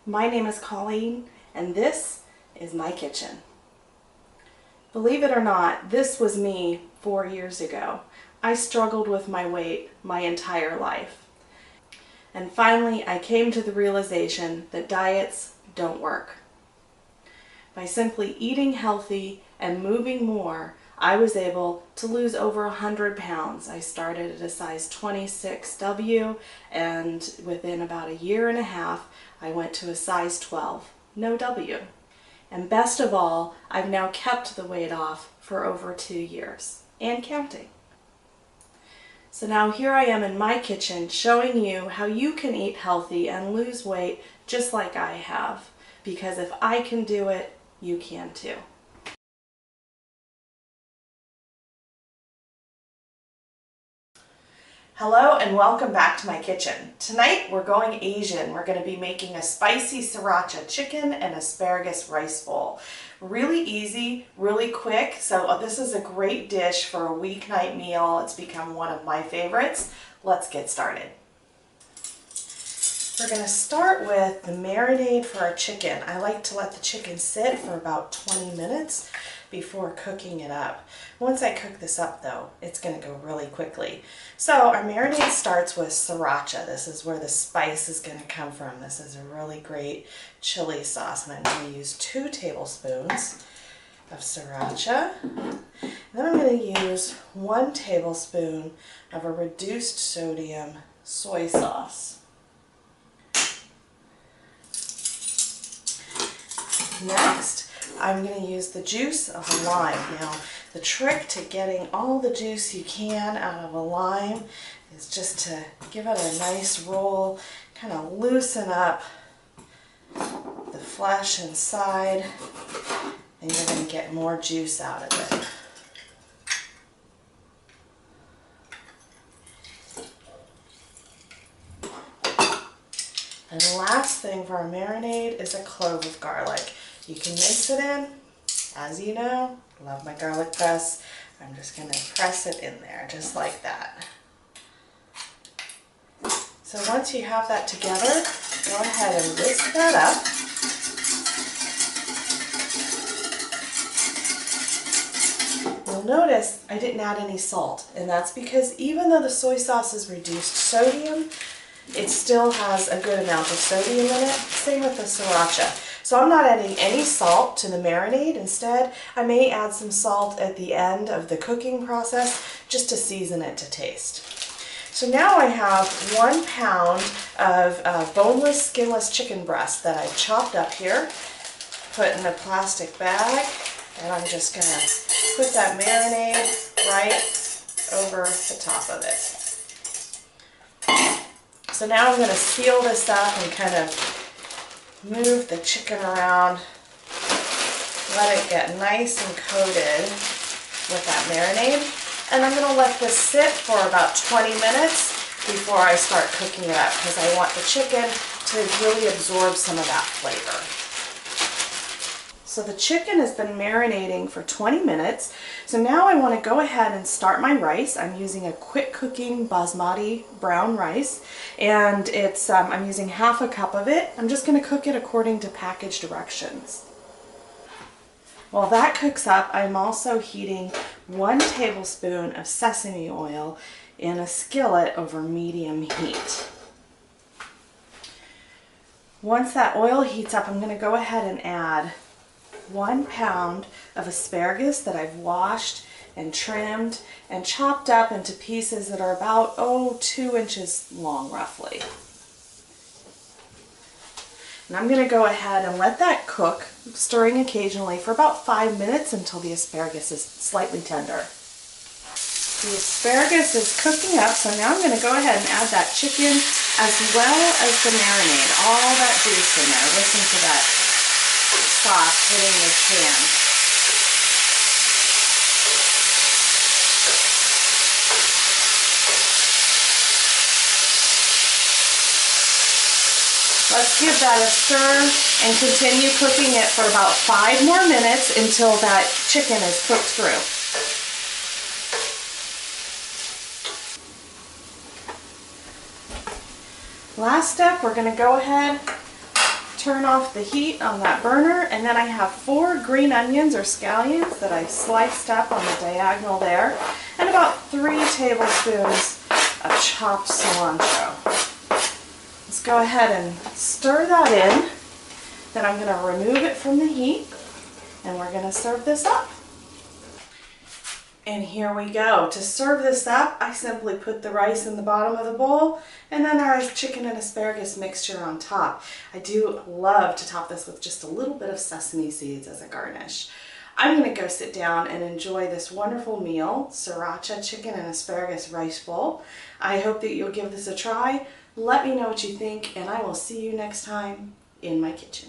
My name is Colleen, and this is my kitchen. Believe it or not, this was me 4 years ago. I struggled with my weight my entire life. And finally, I came to the realization that diets don't work. By simply eating healthy and moving more, I was able to lose over 100 pounds. I started at a size 26W, and within about a year and a half, I went to a size 12, no W. And best of all, I've now kept the weight off for over 2 years, and counting. So now here I am in my kitchen showing you how you can eat healthy and lose weight just like I have. Because if I can do it, you can too. Hello and welcome back to my kitchen. Tonight we're going Asian. We're going to be making a spicy Sriracha chicken and asparagus rice bowl. Really easy, really quick, so this is a great dish for a weeknight meal. It's become one of my favorites. Let's get started. We're going to start with the marinade for our chicken. I like to let the chicken sit for about 20 minutes before cooking it up. Once I cook this up though, it's going to go really quickly. So our marinade starts with Sriracha. This is where the spice is going to come from. This is a really great chili sauce, and I'm going to use 2 tablespoons of Sriracha. Then I'm going to use 1 tablespoon of a reduced sodium soy sauce. Next, I'm going to use the juice of a lime. Now, the trick to getting all the juice you can out of a lime is just to give it a nice roll, kind of loosen up the flesh inside, and you're going to get more juice out of it. And the last thing for our marinade is a clove of garlic. You can mix it in, as you know, love my garlic press. I'm just going to press it in there, just like that. So once you have that together, go ahead and whisk that up. You'll notice I didn't add any salt, and that's because even though the soy sauce is reduced sodium, it still has a good amount of sodium in it. Same with the Sriracha. So I'm not adding any salt to the marinade. Instead, I may add some salt at the end of the cooking process just to season it to taste. So now I have 1 pound of boneless, skinless chicken breast that I've chopped up here, put in a plastic bag, and I'm just going to put that marinade right over the top of it. So now I'm going to seal this up and kind of move the chicken around, let it get nice and coated with that marinade, and I'm going to let this sit for about 20 minutes before I start cooking it up, because I want the chicken to really absorb some of that flavor. So the chicken has been marinating for 20 minutes. So now I want to go ahead and start my rice. I'm using a quick cooking basmati brown rice, and it's I'm using half a cup of it. I'm just going to cook it according to package directions. While that cooks up, I'm also heating 1 tablespoon of sesame oil in a skillet over medium heat. Once that oil heats up, I'm going to go ahead and add 1 pound of asparagus that I've washed and trimmed and chopped up into pieces that are about 2 inches long roughly. And I'm going to go ahead and let that cook, stirring occasionally for about 5 minutes until the asparagus is slightly tender. The asparagus is cooking up, so now I'm going to go ahead and add that chicken as well as the marinade, all that juice in there. Listen to that sauce hitting the pan. Let's give that a stir and continue cooking it for about 5 more minutes until that chicken is cooked through. Last step, we're going to go ahead, turn off the heat on that burner, and then I have 4 green onions or scallions that I sliced up on the diagonal there, and about 3 tablespoons of chopped cilantro. Let's go ahead and stir that in. Then I'm going to remove it from the heat, and we're going to serve this up. And here we go. To serve this up, I simply put the rice in the bottom of the bowl, and then our chicken and asparagus mixture on top. I do love to top this with just a little bit of sesame seeds as a garnish. I'm going to go sit down and enjoy this wonderful meal, Sriracha chicken and asparagus rice bowl. I hope that you'll give this a try. Let me know what you think, and I will see you next time in my kitchen.